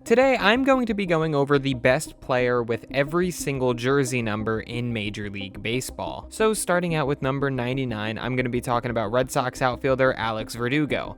Today, I'm going to be going over the best player with every single jersey number in Major League Baseball. So starting out with number 99, I'm going to be talking about Red Sox outfielder Alex Verdugo.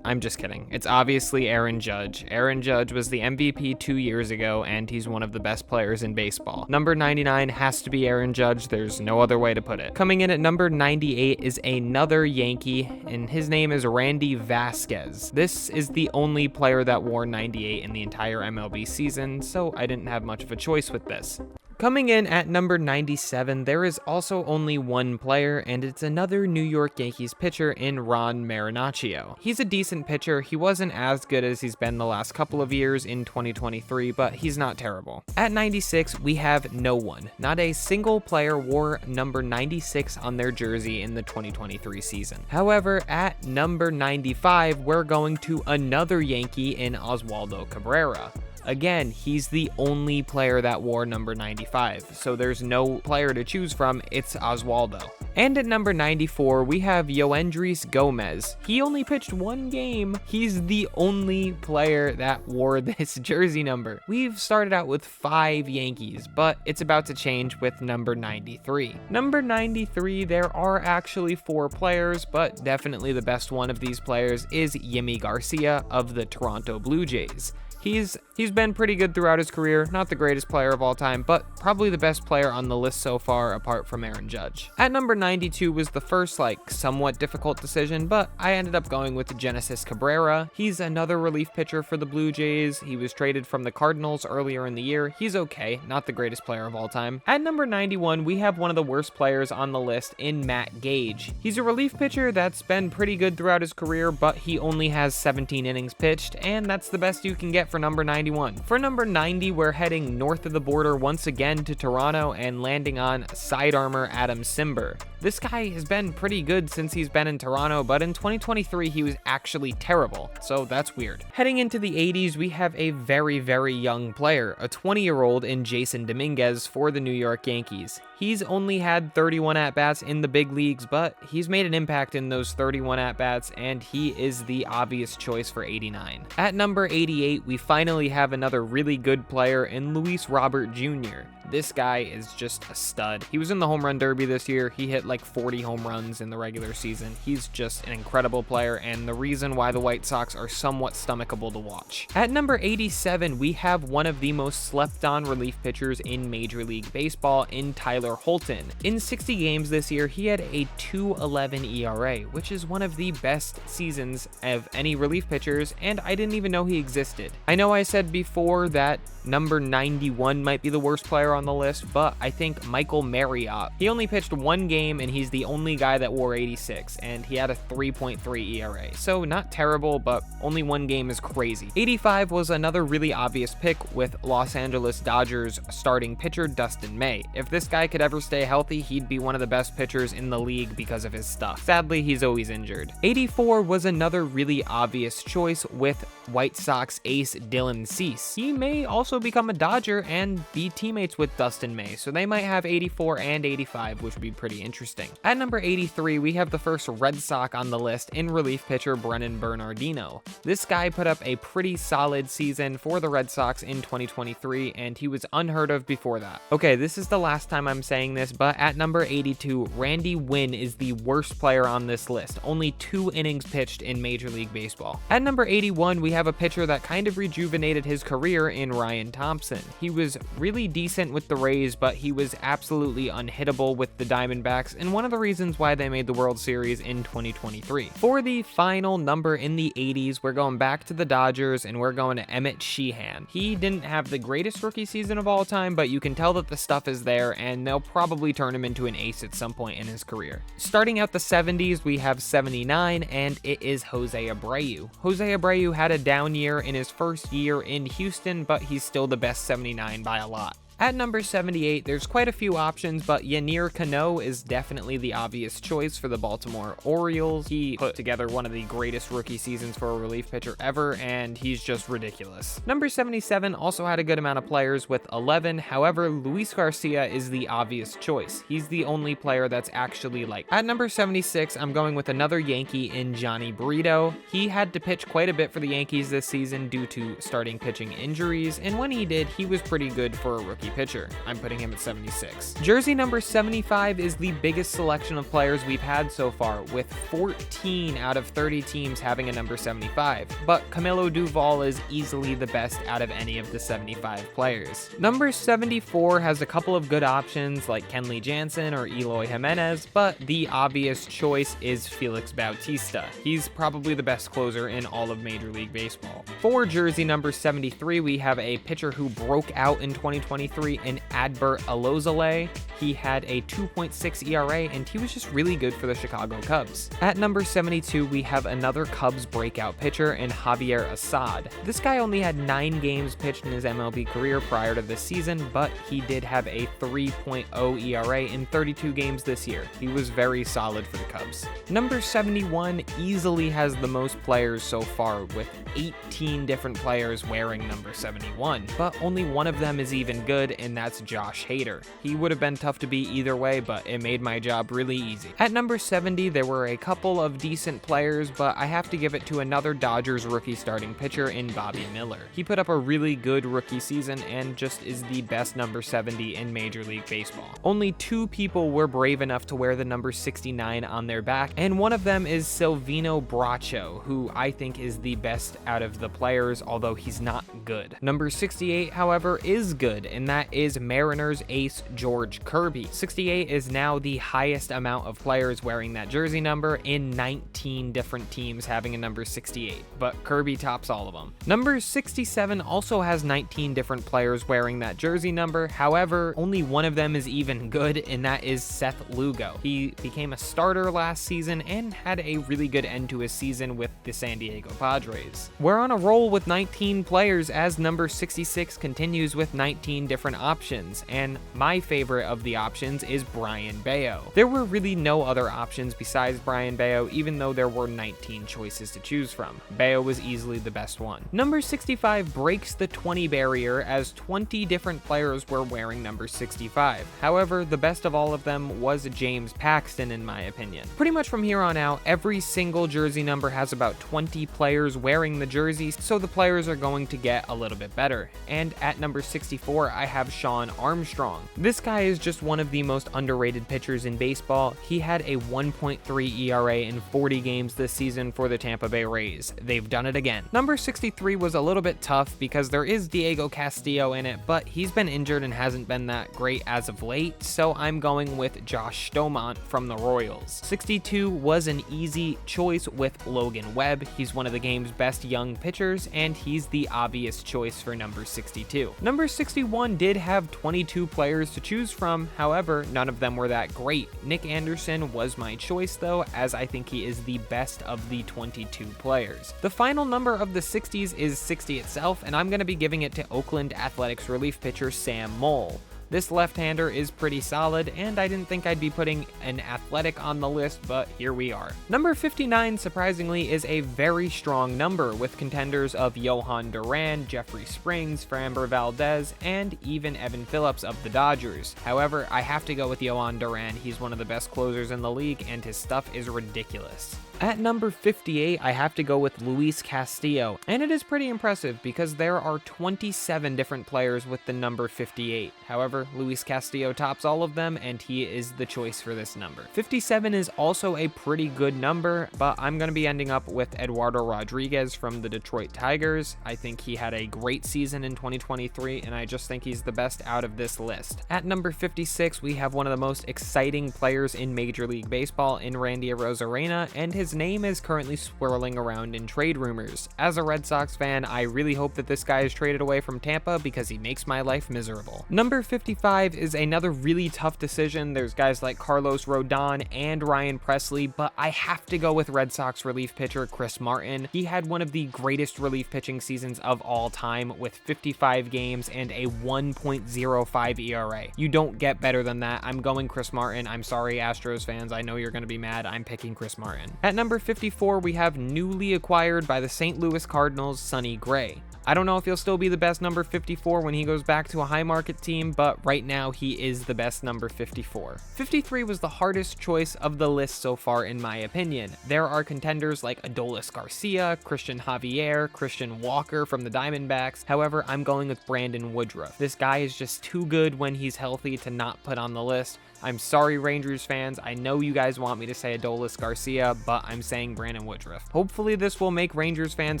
I'm just kidding. It's obviously Aaron Judge. Aaron Judge was the MVP 2 years ago, and he's one of the best players in baseball. Number 99 has to be Aaron Judge. There's no other way to put it. Coming in at number 98 is another Yankee, and his name is Randy Vasquez. This is the only player that wore 98 in the entire MLB season, so I didn't have much of a choice with this. Coming in at number 97, there is also only one player, and it's another New York Yankees pitcher in Ron Marinaccio. He's a decent pitcher. He wasn't as good as he's been the last couple of years in 2023, but he's not terrible. At 96, we have no one. Not a single player wore number 96 on their jersey in the 2023 season. However, at number 95, we're going to another Yankee in Oswaldo Cabrera. Again, he's the only player that wore number 95, so there's no player to choose from, it's Oswaldo. And at number 94, we have Yoendrys Gomez. He only pitched one game. He's the only player that wore this jersey number. We've started out with 5 Yankees, but it's about to change with number 93. Number 93, there are actually 4 players, but definitely the best one of these players is Yimi Garcia of the Toronto Blue Jays. He's been pretty good throughout his career, not the greatest player of all time, but probably the best player on the list so far apart from Aaron Judge. At number 92 was the first, somewhat difficult decision, but I ended up going with Genesis Cabrera. He's another relief pitcher for the Blue Jays. He was traded from the Cardinals earlier in the year. He's okay, not the greatest player of all time. At number 91, we have one of the worst players on the list in Matt Gage. He's a relief pitcher that's been pretty good throughout his career, but he only has 17 innings pitched, and that's the best you can get for number 91. For number 90, we're heading north of the border once again to Toronto and landing on side armor Adam Cimber. This guy has been pretty good since he's been in Toronto, but in 2023 he was actually terrible, so that's weird. Heading into the 80s, we have a very, very young player, a 20-year-old in Jason Dominguez for the New York Yankees. He's only had 31 at-bats in the big leagues, but he's made an impact in those 31 at-bats, and he is the obvious choice for 89. At number 88, we finally have another really good player in Luis Robert Jr. This guy is just a stud. He was in the home run derby this year. He hit 40 home runs in the regular season. He's just an incredible player, and the reason why the White Sox are somewhat stomachable to watch. At number 87, we have one of the most slept-on relief pitchers in Major League Baseball in Tyler Holton. In 60 games this year, he had a 2.11 ERA, which is one of the best seasons of any relief pitchers, and I didn't even know he existed. I know I said before that number 91 might be the worst player on the list, but I think Michael Marriott. He only pitched one game, and he's the only guy that wore 86, and he had a 3.3 ERA. So not terrible, but only one game is crazy. 85 was another really obvious pick with Los Angeles Dodgers starting pitcher Dustin May. If this guy could ever stay healthy, he'd be one of the best pitchers in the league because of his stuff. Sadly, he's always injured. 84 was another really obvious choice with White Sox ace Dylan Cease. He may also become a Dodger and be teammates with Dustin May, so they might have 84 and 85, which would be pretty interesting. At number 83, we have the first Red Sox on the list in relief pitcher Brennan Bernardino. This guy put up a pretty solid season for the Red Sox in 2023, and he was unheard of before that. Okay, this is the last time I'm saying this, but at number 82, Randy Winn is the worst player on this list. Only 2 innings pitched in Major League Baseball. At number 81, we have a pitcher that kind of rejuvenated his career in Ryan Thompson. He was really decent with the Rays, but he was absolutely unhittable with the Diamondbacks, and one of the reasons why they made the World Series in 2023. For the final number in the 80s, we're going back to the Dodgers, and we're going to Emmett Sheehan. He didn't have the greatest rookie season of all time, but you can tell that the stuff is there, and they'll probably turn him into an ace at some point in his career. Starting out the 70s, we have 79, and it is Jose Abreu. Jose Abreu had a down year in his first year in Houston, but he's still the best 79 by a lot. At number 78, there's quite a few options, but Yennier Cano is definitely the obvious choice for the Baltimore Orioles. He put together one of the greatest rookie seasons for a relief pitcher ever, and he's just ridiculous. Number 77 also had a good amount of players with 11, however, Luis Garcia is the obvious choice. He's the only player that's actually like. At number 76, I'm going with another Yankee in Johnny Brito. He had to pitch quite a bit for the Yankees this season due to starting pitching injuries, and when he did, he was pretty good for a rookie pitcher. I'm putting him at 76. Jersey number 75 is the biggest selection of players we've had so far, with 14 out of 30 teams having a number 75, but Camilo Duvall is easily the best out of any of the 75 players. Number 74 has a couple of good options like Kenley Jansen or Eloy Jimenez, but the obvious choice is Felix Bautista. He's probably the best closer in all of Major League Baseball. For jersey number 73, we have a pitcher who broke out in 2023 in Adbert Alzolay. He had a 2.6 ERA, and he was just really good for the Chicago Cubs. At number 72, we have another Cubs breakout pitcher in Javier Assad. This guy only had 9 games pitched in his MLB career prior to this season, but he did have a 3.0 ERA in 32 games this year. He was very solid for the Cubs. Number 71 easily has the most players so far, with 18 different players wearing number 71, but only one of them is even good, and that's Josh Hader. He would have been tough to beat either way, but it made my job really easy. At number 70, there were a couple of decent players, but I have to give it to another Dodgers rookie starting pitcher in Bobby Miller. He put up a really good rookie season and just is the best number 70 in Major League Baseball. Only 2 people were brave enough to wear the number 69 on their back, and one of them is Silvino Bracho, who I think is the best out of the players, although he's not good. Number 68, however, is good, and that is Mariners ace George Kirby. 68 is now the highest amount of players wearing that jersey number in 19 different teams having a number 68, but Kirby tops all of them. Number 67 also has 19 different players wearing that jersey number, however, only one of them is even good, and that is Seth Lugo. He became a starter last season and had a really good end to his season with the San Diego Padres. We're on a roll with 19 players as number 66 continues with 19 different options, and my favorite of the options is Brayan Bello. There were really no other options besides Brayan Bello, even though there were 19 choices to choose from. Bello was easily the best one. Number 65 breaks the 20 barrier as 20 different players were wearing number 65. However, the best of all of them was James Paxton in my opinion. Pretty much from here on out, every single jersey number has about 20 players wearing the jerseys, so the players are going to get a little bit better. And at number 64, I have Shawn Armstrong. This guy is just one of the most underrated pitchers in baseball. He had a 1.3 ERA in 40 games this season for the Tampa Bay Rays. They've done it again. Number 63 was a little bit tough because there is Diego Castillo in it, but he's been injured and hasn't been that great as of late, so I'm going with Josh Stomont from the Royals. 62 was an easy choice with Logan Webb. He's one of the game's best young pitchers, and he's the obvious choice for number 62. Number 61 did have 22 players to choose from, however, none of them were that great. Nick Anderson was my choice though, as I think he is the best of the 22 players. The final number of the 60s is 60 itself, and I'm going to be giving it to Oakland Athletics relief pitcher Sam Moll. This left-hander is pretty solid, and I didn't think I'd be putting an athletic on the list, but here we are. Number 59, surprisingly, is a very strong number, with contenders of Johan Duran, Jeffrey Springs, Framber Valdez, and even Evan Phillips of the Dodgers. However, I have to go with Johan Duran. He's one of the best closers in the league, and his stuff is ridiculous. At number 58, I have to go with Luis Castillo, and it is pretty impressive because there are 27 different players with the number 58. However, Luis Castillo tops all of them, and he is the choice for this number. 57 is also a pretty good number, but I'm going to be ending up with Eduardo Rodriguez from the Detroit Tigers. I think he had a great season in 2023, and I just think he's the best out of this list. At number 56, we have one of the most exciting players in Major League Baseball in Randy Arozarena, and his his name is currently swirling around in trade rumors. As a Red Sox fan, I really hope that this guy is traded away from Tampa because he makes my life miserable. Number 55 is another really tough decision. There's guys like Carlos Rodon and Ryan Presley, but I have to go with Red Sox relief pitcher Chris Martin. He had one of the greatest relief pitching seasons of all time with 55 games and a 1.05 ERA. You don't get better than that. I'm going Chris Martin. I'm sorry, Astros fans. I know you're going to be mad. I'm picking Chris Martin. At number 54, we have newly acquired by the St. Louis Cardinals, Sonny Gray. I don't know if he'll still be the best number 54 when he goes back to a high market team, but right now he is the best number 54. 53 was the hardest choice of the list so far in my opinion. There are contenders like Adolis Garcia, Christian Javier, Christian Walker from the Diamondbacks. However, I'm going with Brandon Woodruff. This guy is just too good when he's healthy to not put on the list. I'm sorry, Rangers fans. I know you guys want me to say Adolis Garcia, but I'm saying Brandon Woodruff. Hopefully this will make Rangers fans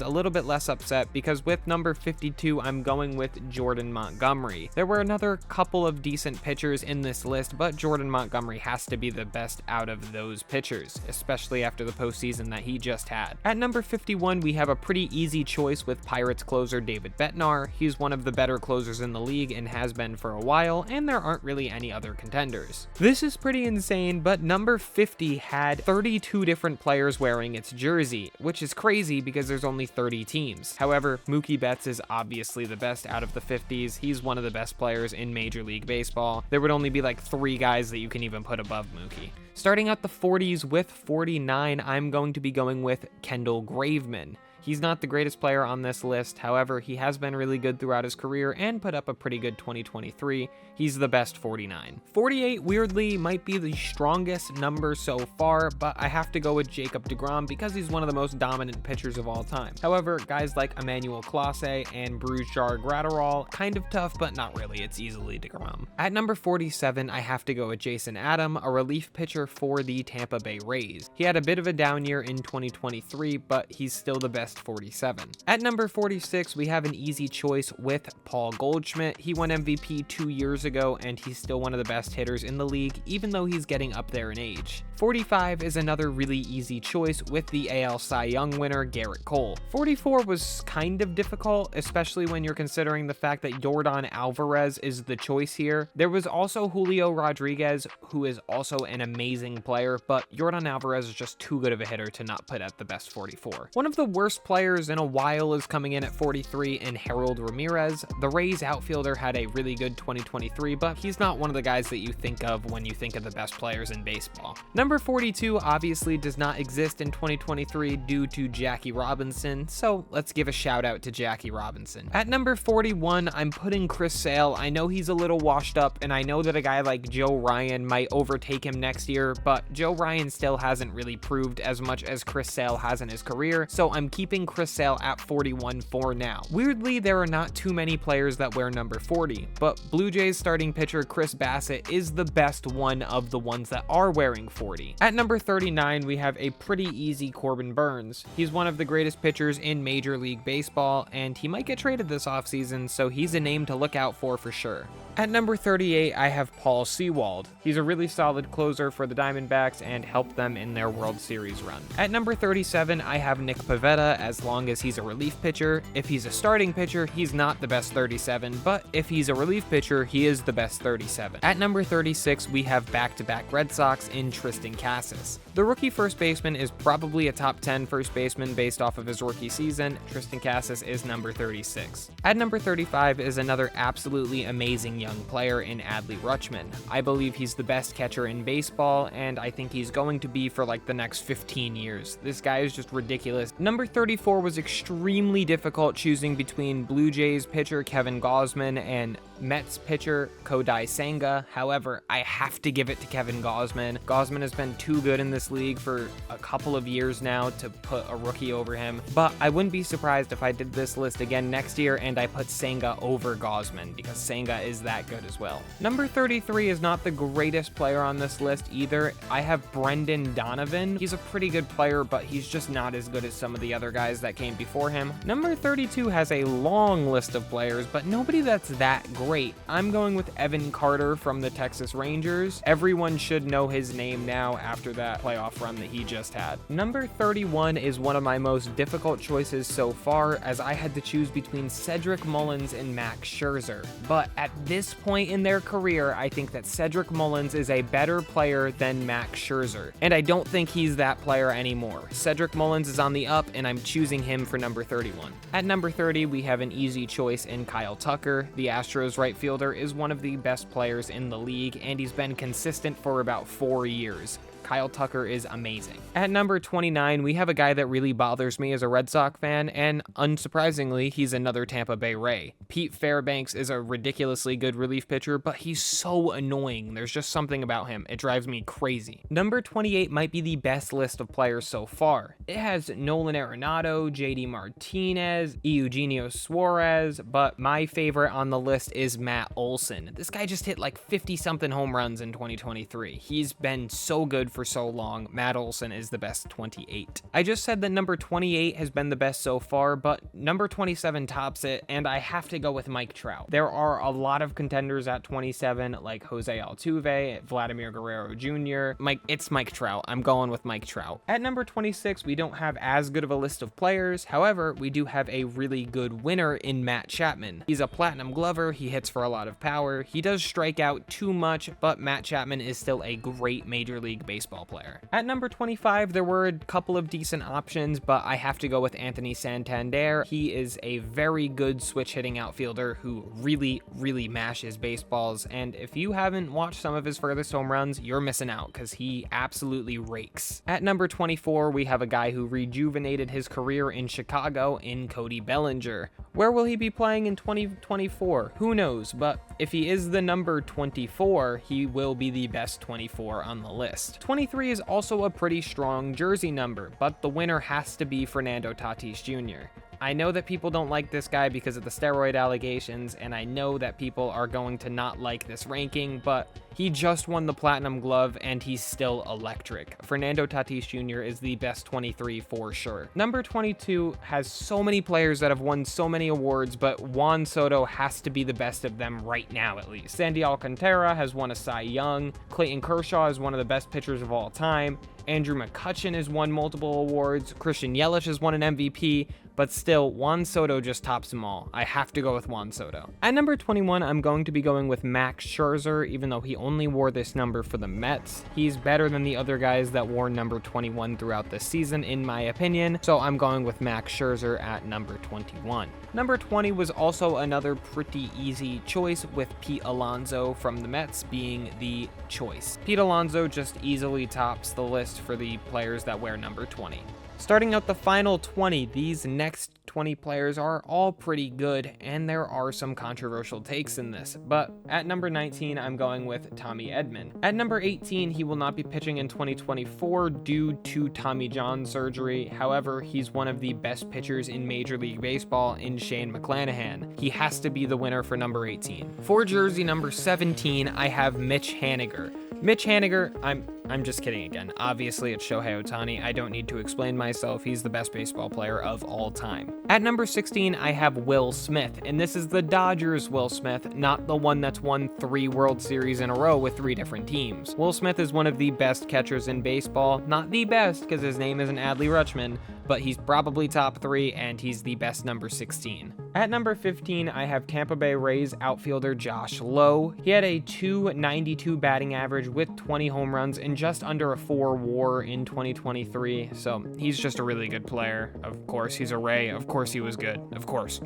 a little bit less upset because with number 52, I'm going with Jordan Montgomery. There were another couple of decent pitchers in this list, but Jordan Montgomery has to be the best out of those pitchers, especially after the postseason that he just had. At number 51, we have a pretty easy choice with Pirates closer David Bednar. He's one of the better closers in the league and has been for a while, and there aren't really any other contenders. This is pretty insane, but number 50 had 32 different players wearing its jersey, which is crazy because there's only 30 teams. However, Mookie Betts is obviously the best out of the 50s. He's one of the best players in Major League Baseball. There would only be like 3 guys that you can even put above Mookie. Starting at the 40s with 49, I'm going to be going with Kendall Graveman. He's not the greatest player on this list, however, he has been really good throughout his career and put up a pretty good 2023. He's the best 49. 48, weirdly, might be the strongest number so far, but I have to go with Jacob deGrom because he's one of the most dominant pitchers of all time. However, guys like Emmanuel Clase and Brusjar Gratterall, kind of tough, but not really. It's easily deGrom. At number 47, I have to go with Jason Adam, a relief pitcher for the Tampa Bay Rays. He had a bit of a down year in 2023, but he's still the best 47. At number 46, we have an easy choice with Paul Goldschmidt. He won MVP 2 years ago, and he's still one of the best hitters in the league, even though he's getting up there in age. 45 is another really easy choice with the AL Cy Young winner, Garrett Cole. 44 was kind of difficult, especially when you're considering the fact that Yordan Alvarez is the choice here. There was also Julio Rodriguez, who is also an amazing player, but Yordan Alvarez is just too good of a hitter to not put at the best 44. One of the worst players in a while is coming in at 43 in Harold Ramirez. The Rays outfielder had a really good 2023, but he's not one of the guys that you think of when you think of the best players in baseball. Number 42 obviously does not exist in 2023 due to Jackie Robinson, so let's give a shout out to Jackie Robinson. At number 41, I'm putting Chris Sale. I know he's a little washed up, and I know that a guy like Joe Ryan might overtake him next year, but Joe Ryan still hasn't really proved as much as Chris Sale has in his career, so I'm keeping Chris Sale at 41 for now. Weirdly, there are not too many players that wear number 40, but Blue Jays starting pitcher Chris Bassett is the best one of the ones that are wearing 40. At number 39, we have a pretty easy Corbin Burns. He's one of the greatest pitchers in Major League Baseball, and he might get traded this offseason, so he's a name to look out for sure. At number 38, I have Paul Sewald. He's a really solid closer for the Diamondbacks and helped them in their World Series run. At number 37, I have Nick Pivetta as long as he's a relief pitcher. If he's a starting pitcher, he's not the best 37, but if he's a relief pitcher, he is the best 37. At number 36, we have back-to-back Red Sox in Tristan Casas. The rookie first baseman is probably a top 10 first baseman based off of his rookie season. Tristan Casas is number 36. At number 35 is another absolutely amazing young player in Adley Rutschman. I believe he's the best catcher in baseball, and I think he's going to be for like the next 15 years. This guy is just ridiculous. Number 34 was extremely difficult choosing between Blue Jays pitcher Kevin Gausman and Mets pitcher Kodai Senga. However, I have to give it to Kevin Gausman. Gausman has been too good in this league for a couple of years now to put a rookie over him, but I wouldn't be surprised if I did this list again next year and I put Senga over Gausman because Senga is that good as well. Number 33 is not the greatest player on this list either. I have Brendan Donovan. He's a pretty good player, but he's just not as good as some of the other guys that came before him. Number 32 has a long list of players, but nobody that's that great great. I'm going with Evan Carter from the Texas Rangers. Everyone should know his name now after that playoff run that he just had. Number 31 is one of my most difficult choices so far, as I had to choose between Cedric Mullins and Max Scherzer. But at this point in their career, I think that Cedric Mullins is a better player than Max Scherzer, and I don't think he's that player anymore. Cedric Mullins is on the up, and I'm choosing him for number 31. At number 30, we have an easy choice in Kyle Tucker. The Astros right fielder is one of the best players in the league, and he's been consistent for about 4 years. Kyle Tucker is amazing. At number 29, we have a guy that really bothers me as a Red Sox fan, and unsurprisingly, he's another Tampa Bay Ray. Pete Fairbanks is a ridiculously good relief pitcher, but he's so annoying. There's just something about him. It drives me crazy. Number 28 might be the best list of players so far. It has Nolan Arenado, JD Martinez, Eugenio Suarez, but my favorite on the list is Matt Olson. This guy just hit like 50-something home runs in 2023. He's been so good for so long. Matt Olson is the best 28. I just said that number 28 has been the best so far, but number 27 tops it, and I have to go with Mike Trout. There are a lot of contenders at 27, like Jose Altuve, Vladimir Guerrero Jr. It's Mike Trout. I'm going with Mike Trout. At number 26, we don't have as good of a list of players. However, we do have a really good winner in Matt Chapman. He's a platinum glover. He hits for a lot of power. He does strike out too much, but Matt Chapman is still a great Major League Baseball player. At number 25, there were a couple of decent options, but I have to go with Anthony Santander. He is a very good switch hitting outfielder who really mashes baseballs, and if you haven't watched some of his furthest home runs, you're missing out because he absolutely rakes. At number 24, we have a guy who rejuvenated his career in Chicago in Cody Bellinger. Where will he be playing in 2024? Who knows, but if he is the number 24, he will be the best 24 on the list. 23 is also a pretty strong jersey number, but the winner has to be Fernando Tatis Jr. I know that people don't like this guy because of the steroid allegations, and I know that people are going to not like this ranking, but he just won the Platinum Glove, and he's still electric. Fernando Tatis Jr. is the best 23 for sure. Number 22 has so many players that have won so many awards, but Juan Soto has to be the best of them right now, at least. Sandy Alcantara has won a Cy Young. Clayton Kershaw is one of the best pitchers of all time. Andrew McCutchen has won multiple awards. Christian Yelich has won an MVP, but still, Juan Soto just tops them all. I have to go with Juan Soto. At number 21, I'm going to be going with Max Scherzer, even though he only wore this number for the Mets. He's better than the other guys that wore number 21 throughout the season, in my opinion, so I'm going with Max Scherzer at number 21. Number 20 was also another pretty easy choice, with Pete Alonso from the Mets being the choice. Pete Alonso just easily tops the list for the players that wear number 20. Starting out the final 20, these next 20 players are all pretty good, and there are some controversial takes in this, but at number 19, I'm going with Tommy Edman. At number 18, he will not be pitching in 2024 due to Tommy John surgery. However, he's one of the best pitchers in Major League Baseball in Shane McClanahan. He has to be the winner for number 18. For jersey number 17, I have Mitch Haniger. Mitch Haniger, I'm just kidding again. Obviously, it's Shohei Ohtani. I don't need to explain myself. He's the best baseball player of all time. At number 16, I have Will Smith, and this is the Dodgers Will Smith, not the one that's won 3 World Series in a row with 3 different teams. Will Smith is one of the best catchers in baseball. Not the best, because his name isn't Adley Rutschman, but he's probably top 3, and he's the best number 16. At number 15, I have Tampa Bay Rays outfielder Josh Lowe. He had a .292 batting average with 20 home runs and just under a 4 WAR in 2023, so he's just a really good player. Of course, he's a Ray. Of course, he was good. Of course.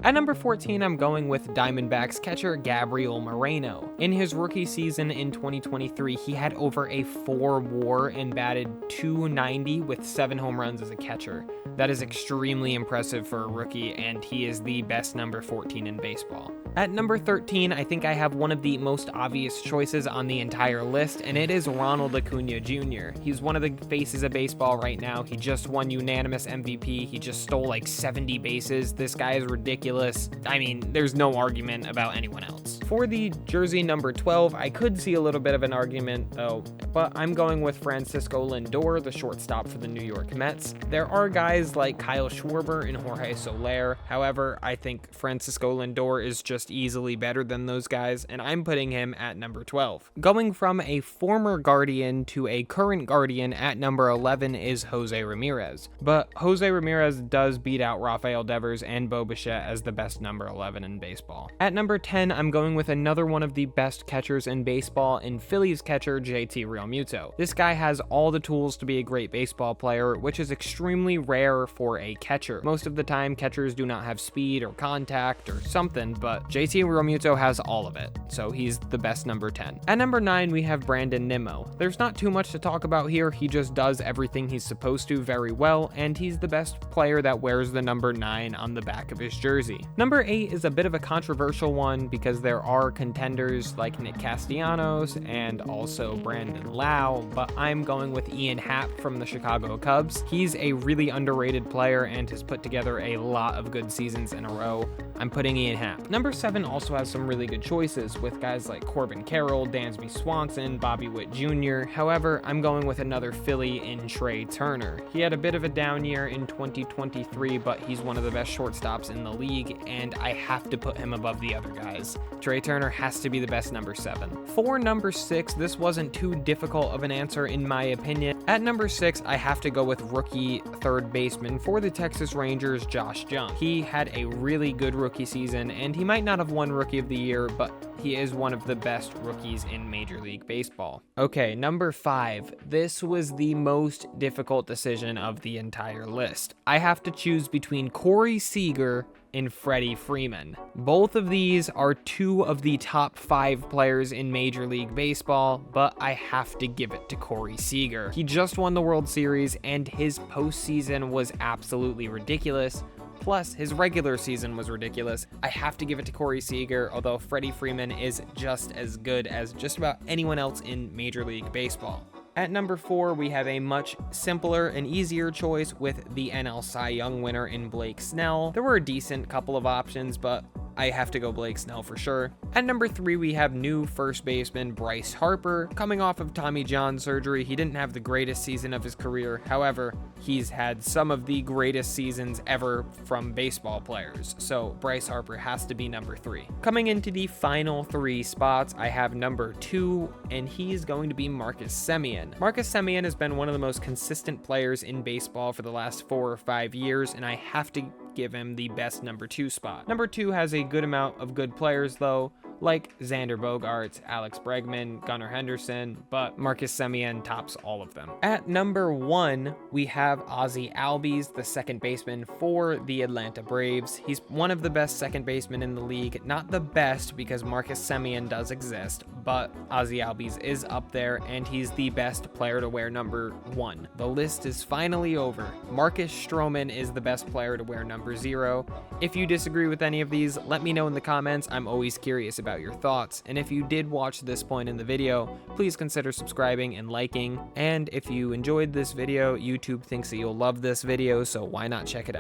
At number 14, I'm going with Diamondbacks catcher Gabriel Moreno. In his rookie season in 2023, he had over a 4 WAR and batted .290 with 7 home runs as a catcher. That is extremely impressive for a rookie, and he is the best number 14 in baseball. At number 13, I think I have one of the most obvious choices on the entire list, and it is Ronald Acuna Jr. He's one of the faces of baseball right now. He just won unanimous MVP. He just stole like 70 bases. This guy is ridiculous. I mean, there's no argument about anyone else. For the jersey number 12, I could see a little bit of an argument though, but I'm going with Francisco Lindor, the shortstop for the New York Mets. There are guys like Kyle Schwarber and Jorge Soler. However, I think Francisco Lindor is just easily better than those guys, and I'm putting him at number 12. Going from a former Guardian to a current Guardian at number 11 is Jose Ramirez. But Jose Ramirez does beat out Rafael Devers and Bo Bichette as the best number 11 in baseball. At number 10, I'm going with another one of the best catchers in baseball in Phillies catcher JT Realmuto. This guy has all the tools to be a great baseball player, which is extremely rare for a catcher. Most of the time, catchers do not have speed or contact or something, but JT Realmuto has all of it, so he's the best number 10. At number 9, we have Brandon Nimmo. There's not too much to talk about here. He just does everything he's supposed to very well, and he's the best player that wears the number 9 on the back of his jersey. Number 8 is a bit of a controversial one because there are contenders like Nick Castellanos and also Brandon Lau, but I'm going with Ian Happ from the Chicago Cubs. He's a really underrated player and has put together a lot of good seasons in a row. I'm putting Ian Happ. Number 7 also has some really good choices with guys like Corbin Carroll, Dansby Swanson, Bobby Witt Jr. However, I'm going with another Philly in Trey Turner. He had a bit of a down year in 2023, but he's one of the best shortstops in the league, and I have to put him above the other guys. Trey Turner has to be the best number 7. For number 6, this wasn't too difficult of an answer in my opinion. At number 6, I have to go with rookie third baseman for the Texas Rangers, Josh Jung. He had a really good rookie season, and he might not have won Rookie of the Year, but he is one of the best rookies in Major League Baseball. Okay, number 5. This was the most difficult decision of the entire list. I have to choose between Corey Seager and Freddie Freeman. Both of these are 2 of the top 5 players in Major League Baseball, but I have to give it to Corey Seager. He just won the World Series, and his postseason was absolutely ridiculous. Plus, his regular season was ridiculous. I have to give it to Corey Seager, although Freddie Freeman is just as good as just about anyone else in Major League Baseball. At number 4, we have a much simpler and easier choice with the NL Cy Young winner in Blake Snell. There were a decent couple of options, but I have to go Blake Snell for sure. At number 3, we have new first baseman Bryce Harper. Coming off of Tommy John surgery, he didn't have the greatest season of his career. However, he's had some of the greatest seasons ever from baseball players. So Bryce Harper has to be number 3. Coming into the final 3 spots, I have number 2, and he's going to be Marcus Semien. Marcus Semien has been one of the most consistent players in baseball for the last 4 or 5 years, and I have to give him the best number 2 spot. Number 2 has a good amount of good players though, like Xander Bogaerts, Alex Bregman, Gunnar Henderson, but Marcus Semien tops all of them. At number 1, we have Ozzie Albies, the second baseman for the Atlanta Braves. He's one of the best second basemen in the league. Not the best because Marcus Semien does exist, but Ozzie Albies is up there, and he's the best player to wear number 1. The list is finally over. Marcus Stroman is the best player to wear number 0. If you disagree with any of these, let me know in the comments. I'm always curious about your thoughts. And if you did watch this point in the video, please consider subscribing and liking. And if you enjoyed this video, YouTube thinks that you'll love this video, so why not check it out?